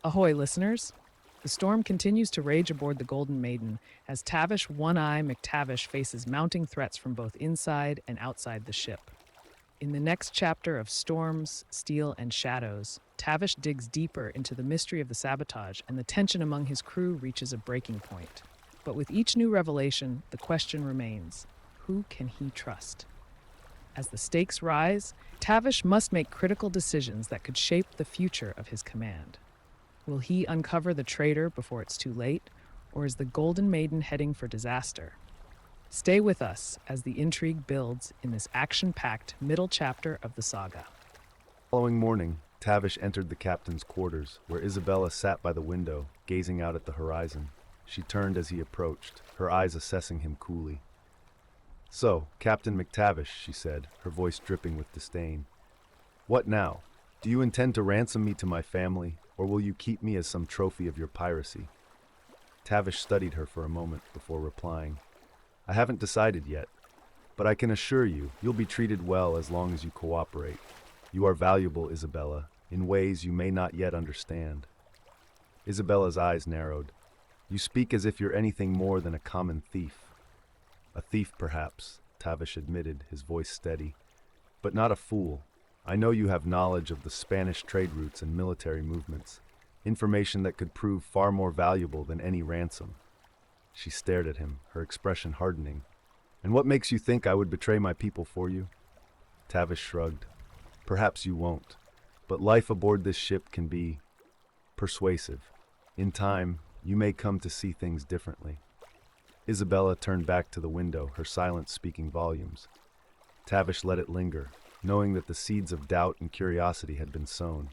Ahoy, listeners! The storm continues to rage aboard the Golden Maiden as Tavish One Eye McTavish faces mounting threats from both inside and outside the ship. In the next chapter of Storms, Steel, and Shadows, Tavish digs deeper into the mystery of the sabotage, and the tension among his crew reaches a breaking point. But with each new revelation, the question remains: who can he trust? As the stakes rise, Tavish must make critical decisions that could shape the future of his command. Will he uncover the traitor before it's too late, or is the Golden Maiden heading for disaster? Stay with us as the intrigue builds in this action-packed middle chapter of the saga. The following morning, Tavish entered the captain's quarters, where Isabella sat by the window, gazing out at the horizon. She turned as he approached, her eyes assessing him coolly. "So, Captain McTavish," she said, her voice dripping with disdain. "What now? Do you intend to ransom me to my family, or will you keep me as some trophy of your piracy?" Tavish studied her for a moment before replying. "I haven't decided yet, but I can assure you, you'll be treated well as long as you cooperate. You are valuable, Isabella, in ways you may not yet understand." Isabella's eyes narrowed. "You speak as if you're anything more than a common thief." "A thief, perhaps," Tavish admitted, his voice steady, "but not a fool. I know you have knowledge of the Spanish trade routes and military movements, information that could prove far more valuable than any ransom." She stared at him, her expression hardening. "And what makes you think I would betray my people for you?" Tavish shrugged. "Perhaps you won't, but life aboard this ship can be persuasive. In time, you may come to see things differently." Isabella turned back to the window, her silence speaking volumes. Tavish let it linger, knowing that the seeds of doubt and curiosity had been sown.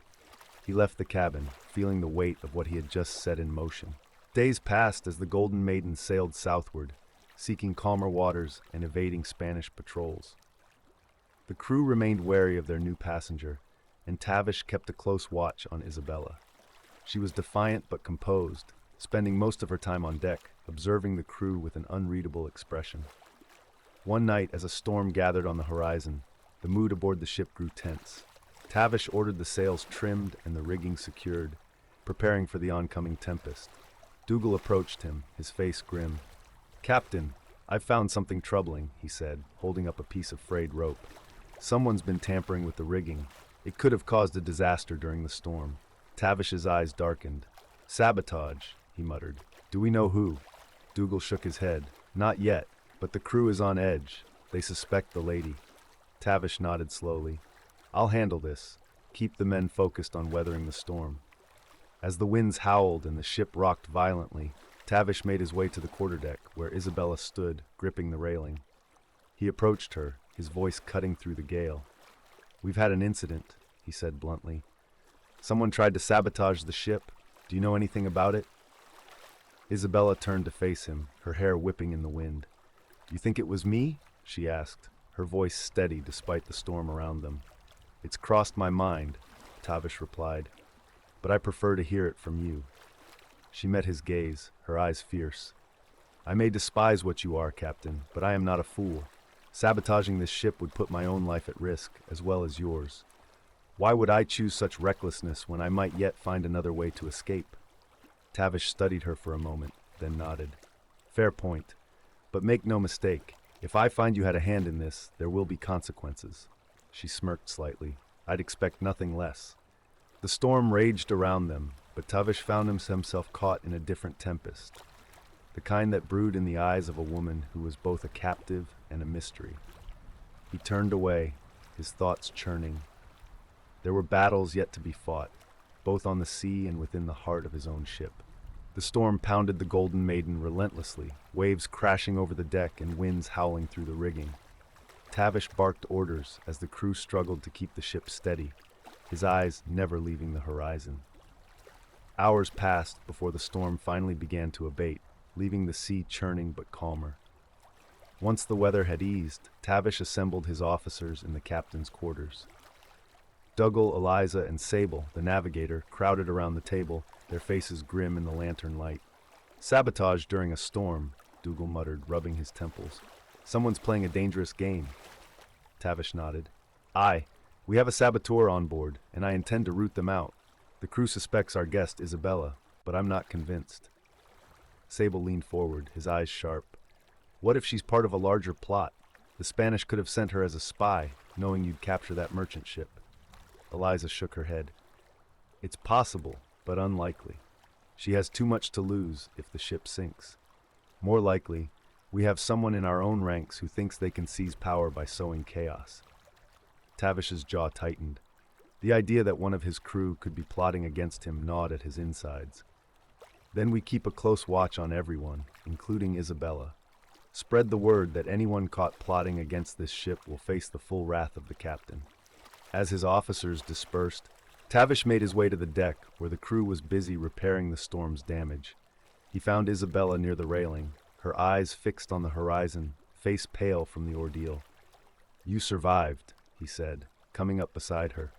He left the cabin, feeling the weight of what he had just set in motion. Days passed as the Golden Maiden sailed southward, seeking calmer waters and evading Spanish patrols. The crew remained wary of their new passenger, and Tavish kept a close watch on Isabella. She was defiant but composed, spending most of her time on deck, observing the crew with an unreadable expression. One night, as a storm gathered on the horizon, the mood aboard the ship grew tense. Tavish ordered the sails trimmed and the rigging secured, preparing for the oncoming tempest. Dougal approached him, his face grim. "Captain, I've found something troubling," he said, holding up a piece of frayed rope. "Someone's been tampering with the rigging. It could have caused a disaster during the storm." Tavish's eyes darkened. "Sabotage," he muttered. "Do we know who?" Dougal shook his head. "Not yet, but the crew is on edge. They suspect the lady." Tavish nodded slowly. "I'll handle this. Keep the men focused on weathering the storm." As the winds howled and the ship rocked violently, Tavish made his way to the quarterdeck, where Isabella stood, gripping the railing. He approached her, his voice cutting through the gale. "We've had an incident," he said bluntly. "Someone tried to sabotage the ship. Do you know anything about it?" Isabella turned to face him, her hair whipping in the wind. "You think it was me?" she asked, her voice steady despite the storm around them. "It's crossed my mind," Tavish replied, "but I prefer to hear it from you." She met his gaze, her eyes fierce. "I may despise what you are, Captain, but I am not a fool. Sabotaging this ship would put my own life at risk, as well as yours. Why would I choose such recklessness when I might yet find another way to escape?" Tavish studied her for a moment, then nodded. "Fair point. But make no mistake, if I find you had a hand in this, there will be consequences." She smirked slightly. "I'd expect nothing less." The storm raged around them, but Tavish found himself caught in a different tempest, the kind that brewed in the eyes of a woman who was both a captive and a mystery. He turned away, his thoughts churning. There were battles yet to be fought, both on the sea and within the heart of his own ship. The storm pounded the Golden Maiden relentlessly, waves crashing over the deck and winds howling through the rigging. Tavish barked orders as the crew struggled to keep the ship steady, his eyes never leaving the horizon. Hours passed before the storm finally began to abate, leaving the sea churning but calmer. Once the weather had eased, Tavish assembled his officers in the captain's quarters. Dougal, Eliza, and Sable, the navigator, crowded around the table, their faces grim in the lantern light. "Sabotage during a storm," Dougal muttered, rubbing his temples. "Someone's playing a dangerous game." Tavish nodded. "Aye, we have a saboteur on board, and I intend to root them out. The The crew suspects our guest, Isabella, but I'm not convinced. Sable leaned forward, his eyes sharp. What if she's part of a larger plot? The Spanish could have sent her as a spy, knowing you'd capture that merchant ship. Eliza shook her head. It's possible, but unlikely. She has too much to lose if the ship sinks. More likely, we have someone in our own ranks who thinks they can seize power by sowing chaos. Tavish's jaw tightened. The idea that one of his crew could be plotting against him gnawed at his insides. Then we keep a close watch on everyone, including Isabella. Spread the word that anyone caught plotting against this ship will face the full wrath of the captain. As his officers dispersed, Tavish made his way to the deck, where the crew was busy repairing the storm's damage. He found Isabella near the railing, her eyes fixed on the horizon, face pale from the ordeal. "You survived," he said, coming up beside her.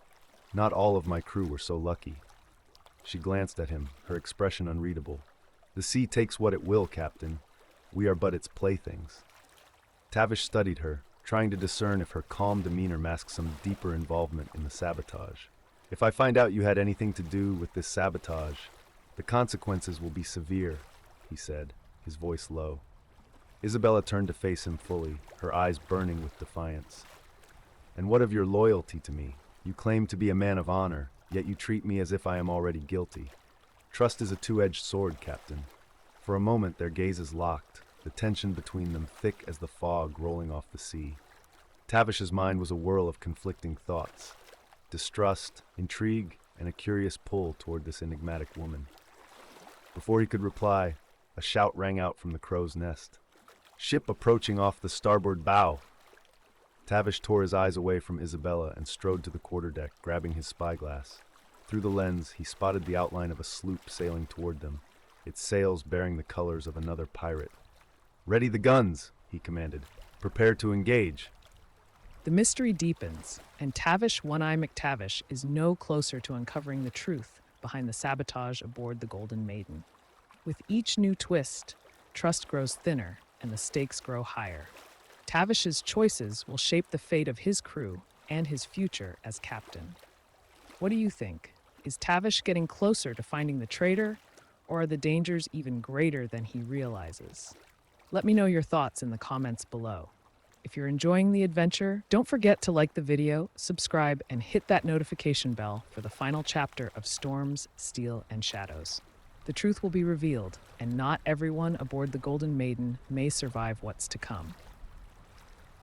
"Not all of my crew were so lucky." She glanced at him, her expression unreadable. "The sea takes what it will, Captain. We are but its playthings." Tavish studied her, trying to discern if her calm demeanor masked some deeper involvement in the sabotage. "If I find out you had anything to do with this sabotage, the consequences will be severe," he said, his voice low. Isabella turned to face him fully, her eyes burning with defiance. "And what of your loyalty to me? You claim to be a man of honor, yet you treat me as if I am already guilty. Trust is a two-edged sword, Captain." For a moment their gazes locked, the tension between them thick as the fog rolling off the sea. Tavish's mind was a whirl of conflicting thoughts. Distrust, intrigue, and a curious pull toward this enigmatic woman. Before he could reply, a shout rang out from the crow's nest. "Ship approaching off the starboard bow!" Tavish tore his eyes away from Isabella and strode to the quarterdeck, grabbing his spyglass. Through the lens, he spotted the outline of a sloop sailing toward them, its sails bearing the colors of another pirate. "Ready the guns!" he commanded. "Prepare to engage." The mystery deepens, and Tavish One Eye McTavish is no closer to uncovering the truth behind the sabotage aboard the Golden Maiden. With each new twist, trust grows thinner and the stakes grow higher. Tavish's choices will shape the fate of his crew and his future as captain. What do you think? Is Tavish getting closer to finding the traitor, or are the dangers even greater than he realizes? Let me know your thoughts in the comments below. If you're enjoying the adventure, don't forget to like the video, subscribe, and hit that notification bell for the final chapter of Storms, Steel, and Shadows. The truth will be revealed, and not everyone aboard the Golden Maiden may survive what's to come.